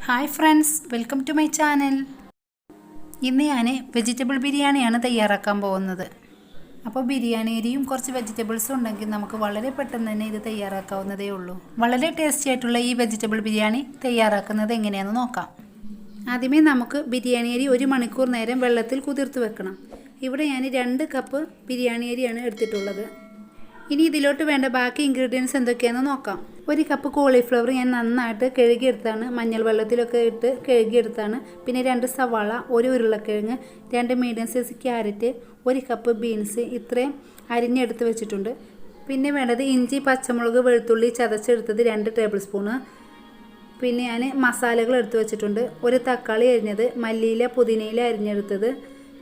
Hi friends, welcome to my channel. ഇന്ന് ഞാൻ vegetable ബിരിയാണിയാണ് തയ്യാറാക്കാൻ പോകുന്നത്. അപ്പോൾ ബിരിയാണി അരിയും കുറച്ച് വെജിറ്റബിൾസും ഉണ്ടെങ്കിൽ നമുക്ക് വളരെ പെട്ടെന്ന് തന്നെ ഇത് തയ്യാറാക്കാവുന്നതേ ഉള്ളൂ. വളരെ ടേസ്റ്റി ആയിട്ടുള്ള ഈ വെജിറ്റബിൾ ബിരിയാണി തയ്യാറാക്കുന്നത് എങ്ങനെയാണെന്ന് നോക്കാം. ആദ്യമേ നമുക്ക് ബിരിയാണി അരി 1 മണിക്കൂർ നേരം വെള്ളത്തിൽ കുതിർത്ത് വെക്കണം. ഇവിടെ ഞാൻ 2 കപ്പ് ബിരിയാണി അരിയാണ് എടുത്തിട്ടുള്ളത്. ഇനി ഇതിലോട്ട് വേണ്ട ബാക്കി ഇൻഗ്രീഡിയൻസ് എന്തൊക്കെയാണെന്ന് നോക്കാം. 1 കപ്പ് കോളിഫ്ലവർ ഞാൻ നന്നായിട്ട് കഴുകിയെടുത്താണ്, മഞ്ഞൾ വെള്ളത്തിലൊക്കെ ഇട്ട് കഴുകിയെടുത്താണ്. പിന്നെ 2 സവാള, 1 ഉരുളക്കിഴങ്ങ്, 2 medium size carrot, 1 cup beans, ഇത്രയും അരിഞ്ഞെടുത്ത് വെച്ചിട്ടുണ്ട്. പിന്നെ വേണ്ടത് ഇഞ്ചി, പച്ചമുളക്, വെളുത്തുള്ളി ചതച്ചെടുത്തത് 2 ടേബിൾ സ്പൂണ്. പിന്നെ ഞാൻ മസാലകൾ എടുത്ത് വെച്ചിട്ടുണ്ട്. 1 തക്കാളി അരിഞ്ഞത്, മല്ലിയില പുതിനയില അരിഞ്ഞെടുത്തത്,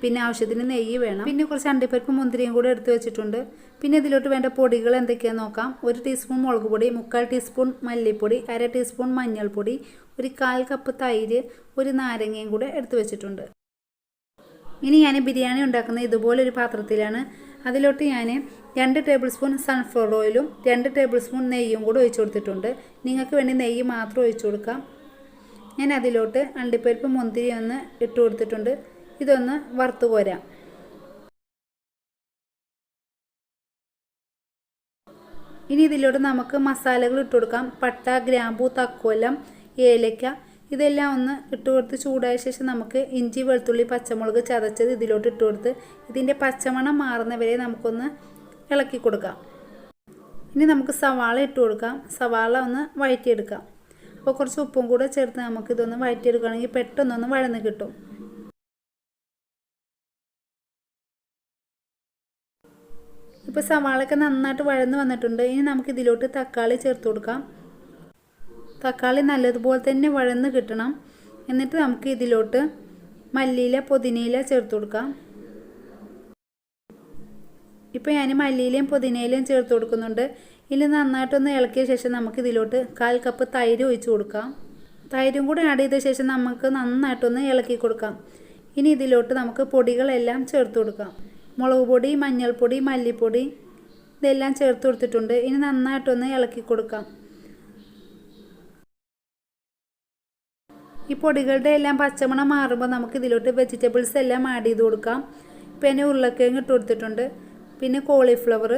പിന്നെ ആവശ്യത്തിന് നെയ്യ് വേണം. പിന്നെ കുറച്ച് അണ്ടിപ്പരിപ്പ് മുന്തിരിയും കൂടെ എടുത്ത് വെച്ചിട്ടുണ്ട്. പിന്നെ ഇതിലോട്ട് വേണ്ട പൊടികൾ എന്തൊക്കെയാണെന്ന് നോക്കാം. 1 ടീസ്പൂൺ മുളക് പൊടി, 3/4 ടീസ്പൂൺ മല്ലിപ്പൊടി, 1/2 ടീസ്പൂൺ മഞ്ഞൾപ്പൊടി, 1/4 കപ്പ് തൈര്, 1 നാരങ്ങയും കൂടെ എടുത്ത് വെച്ചിട്ടുണ്ട്. ഇനി ഞാൻ ബിരിയാണി ഉണ്ടാക്കുന്നത് ഇതുപോലൊരു പാത്രത്തിലാണ്. അതിലോട്ട് ഞാൻ 2 ടേബിൾ സ്പൂൺ സൺഫ്ലവർ ഓയിലും 2 ടേബിൾ സ്പൂൺ നെയ്യും കൂടെ ഒഴിച്ചു കൊടുത്തിട്ടുണ്ട്. നിങ്ങൾക്ക് വേണ്ടി നെയ്യ് മാത്രം ഒഴിച്ചു കൊടുക്കാം. ഞാൻ അതിലോട്ട് അണ്ടിപ്പരിപ്പ് മുന്തിരി ഒന്ന് ഇട്ട് കൊടുത്തിട്ടുണ്ട്. ഇതൊന്ന് വറുത്ത് കോരാം. ഇനി ഇതിലോട്ട് നമുക്ക് മസാലകൾ ഇട്ട് കൊടുക്കാം. പട്ട, ഗ്രാമ്പൂ, തക്കോലം, ഏലക്ക ഇതെല്ലാം ഒന്ന് ഇട്ട് കൊടുത്ത് ചൂടായ ശേഷം നമുക്ക് ഇഞ്ചി, വെളുത്തുള്ളി, പച്ചമുളക് ചതച്ചത് ഇതിലോട്ട് ഇട്ട് കൊടുത്ത് ഇതിൻ്റെ പച്ചമണം മാറുന്നവരെ നമുക്കൊന്ന് ഇളക്കി കൊടുക്കാം. ഇനി നമുക്ക് സവാള ഇട്ട് കൊടുക്കാം. സവാള ഒന്ന് വഴറ്റിയെടുക്കാം. അപ്പോൾ കുറച്ച് ഉപ്പും കൂടെ ചേർത്ത് നമുക്കിതൊന്ന് വഴറ്റിയെടുക്കുകയാണെങ്കിൽ പെട്ടെന്നൊന്ന് വഴന്ന് കിട്ടും. ഇപ്പോൾ സവാളയൊക്കെ നന്നായിട്ട് വഴന്ന് വന്നിട്ടുണ്ട്. ഇനി നമുക്ക് ഇതിലോട്ട് തക്കാളി ചേർത്ത് കൊടുക്കാം. തക്കാളി നല്ലതുപോലെ തന്നെ വഴന്ന് കിട്ടണം. എന്നിട്ട് നമുക്ക് ഇതിലോട്ട് മല്ലിയില പുതിനയില ചേർത്ത് കൊടുക്കാം. ഇപ്പോൾ ഞാൻ മല്ലിയിലയും പുതിനയിലയും ചേർത്ത് കൊടുക്കുന്നുണ്ട്. ഇനി നന്നായിട്ടൊന്ന് ഇളക്കിയ ശേഷം നമുക്ക് ഇതിലോട്ട് 1/4 കപ്പ് തൈര് ഒഴിച്ച് കൊടുക്കാം. തൈരും കൂടെ ആഡ് ചെയ്ത ശേഷം നമുക്ക് നന്നായിട്ടൊന്ന് ഇളക്കി കൊടുക്കാം. ഇനി ഇതിലോട്ട് നമുക്ക് പൊടികളെല്ലാം ചേർത്ത് കൊടുക്കാം. മുളക് പൊടി, മഞ്ഞൾപ്പൊടി, മല്ലിപ്പൊടി ഇതെല്ലാം ചേർത്ത് കൊടുത്തിട്ടുണ്ട്. ഇനി നന്നായിട്ടൊന്ന് ഇളക്കി കൊടുക്കാം. ഈ പൊടികളുടെ എല്ലാം പച്ചമണം മാറുമ്പോൾ നമുക്ക് ഇതിലോട്ട് വെജിറ്റബിൾസ് എല്ലാം ആഡ് ചെയ്ത് കൊടുക്കാം. പിന്നെ ഉരുളക്കിഴങ്ങ് ഇട്ട് കൊടുത്തിട്ടുണ്ട്. പിന്നെ കോളിഫ്ലവർ,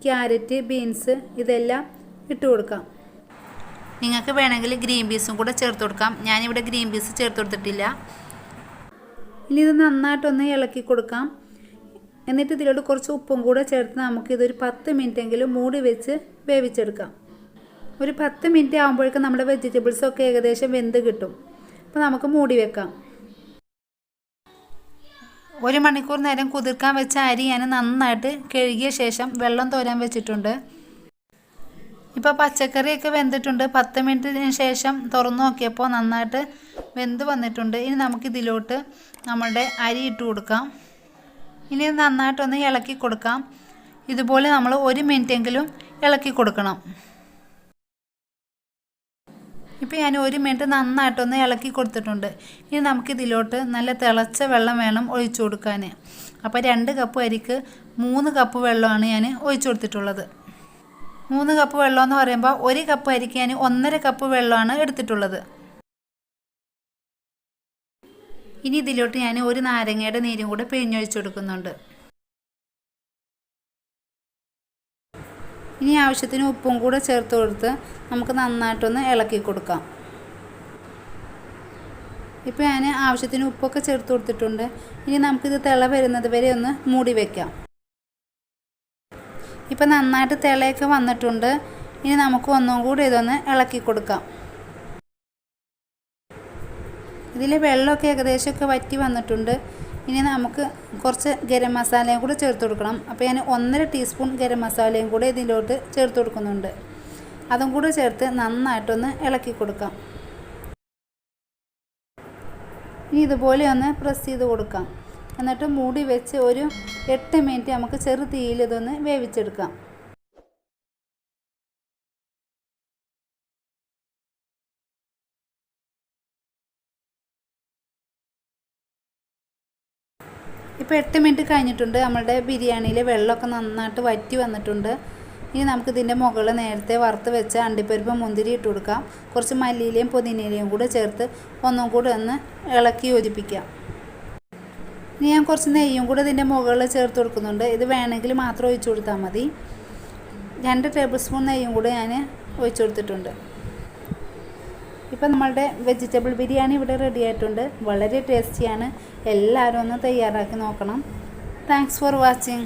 ക്യാരറ്റ്, ബീൻസ് ഇതെല്ലാം ഇട്ട് കൊടുക്കാം. നിങ്ങൾക്ക് വേണമെങ്കിൽ ഗ്രീൻ പീസും കൂടെ ചേർത്ത് കൊടുക്കാം. ഞാനിവിടെ ഗ്രീൻ പീസ് ചേർത്ത് കൊടുത്തിട്ടില്ല. ഇനി ഇത് നന്നായിട്ടൊന്ന് ഇളക്കി കൊടുക്കാം. എന്നിട്ട് ഇതിലോട്ട് കുറച്ച് ഉപ്പും കൂടെ ചേർത്ത് നമുക്കിതൊരു 10 മിനിറ്റെങ്കിലും മൂടി വെച്ച് വേവിച്ചെടുക്കാം. ഒരു 10 മിനിറ്റ് ആകുമ്പോഴേക്കും നമ്മുടെ വെജിറ്റബിൾസൊക്കെ ഏകദേശം വെന്ത് കിട്ടും. അപ്പോൾ നമുക്ക് മൂടി വെക്കാം. 1 മണിക്കൂർ നേരം കുതിർക്കാൻ വെച്ച അരി ഞാൻ നന്നായിട്ട് കഴുകിയ ശേഷം വെള്ളം തോരാൻ വെച്ചിട്ടുണ്ട്. ഇപ്പോൾ പച്ചക്കറിയൊക്കെ വെന്തിട്ടുണ്ട്. 10 മിനിറ്റിന് ശേഷം തുറന്നു നോക്കിയപ്പോൾ നന്നായിട്ട് വെന്ത് വന്നിട്ടുണ്ട്. ഇനി നമുക്കിതിലോട്ട് നമ്മുടെ അരി ഇട്ട് കൊടുക്കാം. ഇനി നന്നായിട്ടൊന്ന് ഇളക്കി കൊടുക്കാം. ഇതുപോലെ നമ്മൾ 1 മിനിറ്റെങ്കിലും ഇളക്കി കൊടുക്കണം. ഇപ്പോൾ ഞാൻ 1 മിനിറ്റ് നന്നായിട്ടൊന്ന് ഇളക്കി കൊടുത്തിട്ടുണ്ട്. ഇനി നമുക്കിതിലോട്ട് നല്ല തിളച്ച വെള്ളം വേണം ഒഴിച്ചു കൊടുക്കാൻ. അപ്പോൾ 2 കപ്പ് അരിക്ക് 3 കപ്പ് വെള്ളമാണ് ഞാൻ ഒഴിച്ചു കൊടുത്തിട്ടുള്ളത്. 3 കപ്പ് വെള്ളം എന്ന് പറയുമ്പോൾ 1 കപ്പ് അരിക്ക് ഞാൻ 1.5 കപ്പ് വെള്ളമാണ് എടുത്തിട്ടുള്ളത്. ഇനി ഇതിലോട്ട് ഞാൻ 1 നാരങ്ങയുടെ നീരും കൂടെ പിഴിഞ്ഞൊഴിച്ച് കൊടുക്കുന്നുണ്ട്. ഇനി ആവശ്യത്തിന് ഉപ്പും കൂടെ ചേർത്ത് കൊടുത്ത് നമുക്ക് നന്നായിട്ടൊന്ന് ഇളക്കി കൊടുക്കാം. ഇപ്പോൾ ഞാൻ ആവശ്യത്തിന് ഉപ്പൊക്കെ ചേർത്ത് കൊടുത്തിട്ടുണ്ട്. ഇനി നമുക്കിത് തിള വരുന്നത് വരെ ഒന്ന് മൂടി വയ്ക്കാം. ഇപ്പോൾ നന്നായിട്ട് തിളയൊക്കെ വന്നിട്ടുണ്ട്. ഇനി നമുക്ക് ഒന്നും കൂടി ഇതൊന്ന് ഇളക്കി കൊടുക്കാം. ഇതിൽ വെള്ളമൊക്കെ ഏകദേശമൊക്കെ വറ്റി വന്നിട്ടുണ്ട്. ഇനി നമുക്ക് കുറച്ച് ഗരം മസാലയും കൂടെ ചേർത്ത് കൊടുക്കണം. അപ്പോൾ ഞാൻ 1.5 ടീസ്പൂൺ ഗരം മസാലയും കൂടെ ഇതിലോട്ട് ചേർത്ത് കൊടുക്കുന്നുണ്ട്. അതും കൂടെ ചേർത്ത് നന്നായിട്ടൊന്ന് ഇളക്കി കൊടുക്കാം. ഇനി ഇതുപോലെ ഒന്ന് പ്രസ് ചെയ്ത് കൊടുക്കാം. എന്നിട്ട് മൂടി വെച്ച് ഒരു 8 മിനിറ്റ് നമുക്ക് ചെറു തീയിൽ ഇതൊന്ന് വേവിച്ചെടുക്കാം. ഇപ്പോൾ 8 മിനിറ്റ് കഴിഞ്ഞിട്ടുണ്ട്. നമ്മളുടെ ബിരിയാണിയിലെ വെള്ളമൊക്കെ നന്നായിട്ട് വറ്റി വന്നിട്ടുണ്ട്. ഇനി നമുക്കിതിൻ്റെ മുകളിൽ നേരത്തെ വറുത്ത് വെച്ച അണ്ടിപ്പരിപ്പ് മുന്തിരി ഇട്ട് കൊടുക്കാം. കുറച്ച് മല്ലിയിലയും പുതിനയിലയും കൂടെ ചേർത്ത് ഒന്നും കൂടെ ഒന്ന് ഇളക്കി യോജിപ്പിക്കാം. ഇനി ഞാൻ കുറച്ച് നെയ്യും കൂടെ ഇതിൻ്റെ മുകളിൽ ചേർത്ത് കൊടുക്കുന്നുണ്ട്. ഇത് വേണമെങ്കിൽ മാത്രം ഒഴിച്ചു കൊടുത്താൽ മതി. 2 ടേബിൾ സ്പൂൺ നെയ്യും കൂടെ ഞാൻ ഒഴിച്ചു കൊടുത്തിട്ടുണ്ട്. ഇപ്പം നമ്മളുടെ വെജിറ്റബിൾ ബിരിയാണി ഇവിടെ റെഡി ആയിട്ടുണ്ട്. വളരെ ടേസ്റ്റിയാണ്. എല്ലാവരും ഒന്ന് തയ്യാറാക്കി നോക്കണം. Thanks for watching.